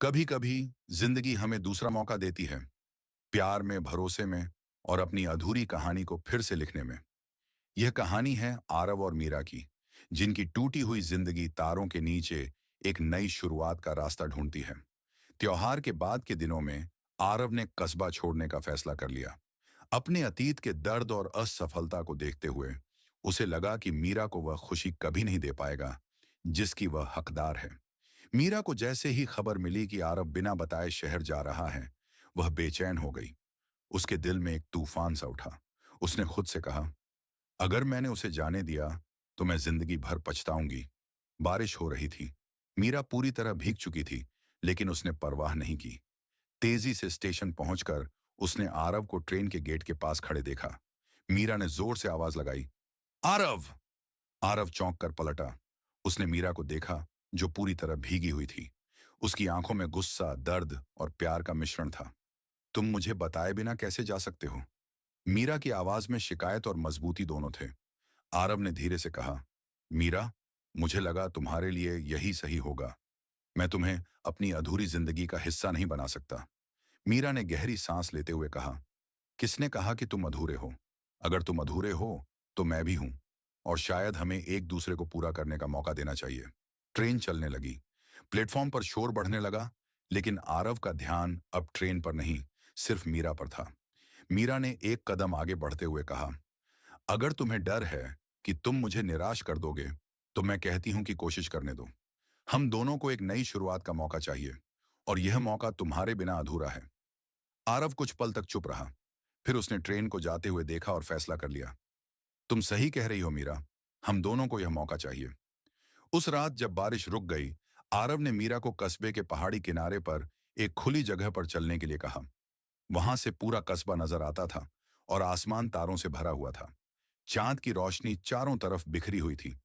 कभी कभी जिंदगी हमें दूसरा मौका देती है, प्यार में, भरोसे में और अपनी अधूरी कहानी को फिर से लिखने में। यह कहानी है आरव और मीरा की, जिनकी टूटी हुई जिंदगी तारों के नीचे एक नई शुरुआत का रास्ता ढूंढती है। त्योहार के बाद के दिनों में आरव ने कस्बा छोड़ने का फैसला कर लिया। अपने अतीत के दर्द और असफलता को देखते हुए उसे लगा कि मीरा को वह खुशी कभी नहीं दे पाएगा जिसकी वह हकदार है। मीरा को जैसे ही खबर मिली कि आरव बिना बताए शहर जा रहा है, वह बेचैन हो गई। उसके दिल में एक तूफान सा उठा। उसने खुद से कहा, अगर मैंने उसे जाने दिया तो मैं जिंदगी भर पछताऊंगी। बारिश हो रही थी। मीरा पूरी तरह भीग चुकी थी, लेकिन उसने परवाह नहीं की। तेजी से स्टेशन पहुंचकर उसने आरव को ट्रेन के गेट के पास खड़े देखा। मीरा ने जोर से आवाज लगाई, आरव! आरव चौंक कर पलटा। उसने मीरा को देखा, जो पूरी तरह भीगी हुई थी। उसकी आंखों में गुस्सा, दर्द और प्यार का मिश्रण था। तुम मुझे बताए बिना कैसे जा सकते हो? मीरा की आवाज में शिकायत और मजबूती दोनों थे। आरव ने धीरे से कहा, मीरा, मुझे लगा तुम्हारे लिए यही सही होगा। मैं तुम्हें अपनी अधूरी जिंदगी का हिस्सा नहीं बना सकता। मीरा ने गहरी सांस लेते हुए कहा, किसने कहा कि तुम अधूरे हो? अगर तुम अधूरे हो तो मैं भी हूं, और शायद हमें एक दूसरे को पूरा करने का मौका देना चाहिए। ट्रेन चलने लगी। प्लेटफॉर्म पर शोर बढ़ने लगा, लेकिन आरव का ध्यान अब ट्रेन पर नहीं, सिर्फ मीरा पर था। मीरा ने एक कदम आगे बढ़ते हुए कहा, अगर तुम्हें डर है कि तुम मुझे निराश कर दोगे, तो मैं कहती हूं कि कोशिश करने दो। हम दोनों को एक नई शुरुआत का मौका चाहिए, और यह मौका तुम्हारे बिना अधूरा है। आरव कुछ पल तक चुप रहा। फिर उसने ट्रेन को जाते हुए देखा और फैसला कर लिया, तुम सही कह रही हो मीरा, हम दोनों को यह मौका चाहिए। उस रात जब बारिश रुक गई, आरव ने मीरा को कस्बे के पहाड़ी किनारे पर एक खुली जगह पर चलने के लिए कहा। वहां से पूरा कस्बा नजर आता था और आसमान तारों से भरा हुआ था। चांद की रोशनी चारों तरफ बिखरी हुई थी।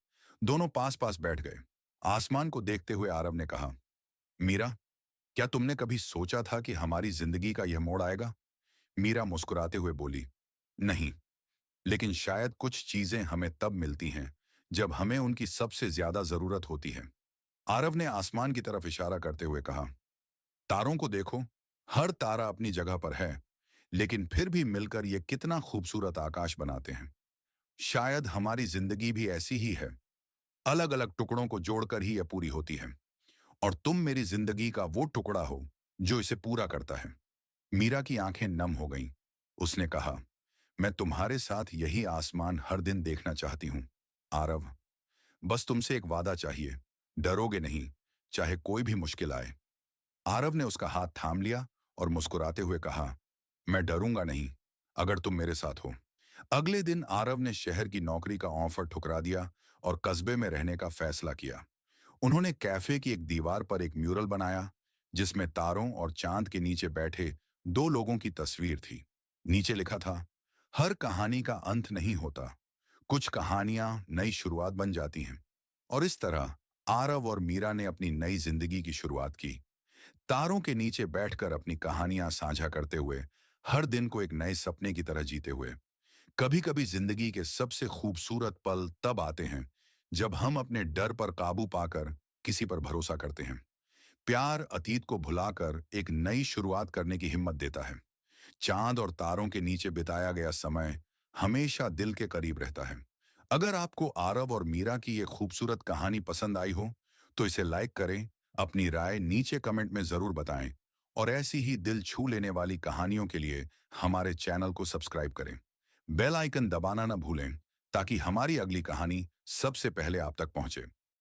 दोनों पास पास बैठ गए। आसमान को देखते हुए आरव ने कहा, मीरा, क्या तुमने कभी सोचा था कि हमारी जिंदगी का यह मोड़ आएगा? मीरा मुस्कुराते हुए बोली, नहीं, लेकिन शायद कुछ चीजें हमें तब मिलती हैं जब हमें उनकी सबसे ज्यादा जरूरत होती है। आरव ने आसमान की तरफ इशारा करते हुए कहा, तारों को देखो, हर तारा अपनी जगह पर है, लेकिन फिर भी मिलकर ये कितना खूबसूरत आकाश बनाते हैं। शायद हमारी जिंदगी भी ऐसी ही है, अलग अलग टुकड़ों को जोड़कर ही यह पूरी होती है, और तुम मेरी जिंदगी का वो टुकड़ा हो जो इसे पूरा करता है। मीरा की आंखें नम हो गईं। उसने कहा, मैं तुम्हारे साथ यही आसमान हर दिन देखना चाहती हूं। आरव, बस तुमसे एक वादा चाहिए, डरोगे नहीं, चाहे कोई भी मुश्किल आए। आरव ने उसका हाथ थाम लिया और मुस्कुराते हुए कहा, मैं डरूंगा नहीं, अगर तुम मेरे साथ हो। अगले दिन आरव ने शहर की नौकरी का ऑफर ठुकरा दिया और कस्बे में रहने का फैसला किया। उन्होंने कैफे की एक दीवार पर एक म्यूरल बनाया, जिसमें तारों और चांद के नीचे बैठे दो लोगों की तस्वीर थी। नीचे लिखा था, हर कहानी का अंत नहीं होता, कुछ कहानियां नई शुरुआत बन जाती हैं। और इस तरह आरव और मीरा ने अपनी नई जिंदगी की शुरुआत की, तारों के नीचे बैठकर अपनी कहानियां साझा करते हुए, हर दिन को एक नए सपने की तरह जीते हुए। कभी कभी जिंदगी के सबसे खूबसूरत पल तब आते हैं जब हम अपने डर पर काबू पाकर किसी पर भरोसा करते हैं। प्यार अतीत को भुलाकर एक नई शुरुआत करने की हिम्मत देता है। चांद और तारों के नीचे बिताया गया समय हमेशा दिल के करीब रहता है। अगर आपको आरव और मीरा की ये खूबसूरत कहानी पसंद आई हो, तो इसे लाइक करें, अपनी राय नीचे कमेंट में जरूर बताएं, और ऐसी ही दिल छू लेने वाली कहानियों के लिए हमारे चैनल को सब्सक्राइब करें। बेल आइकन दबाना न भूलें, ताकि हमारी अगली कहानी सबसे पहले आप तक पहुंचे।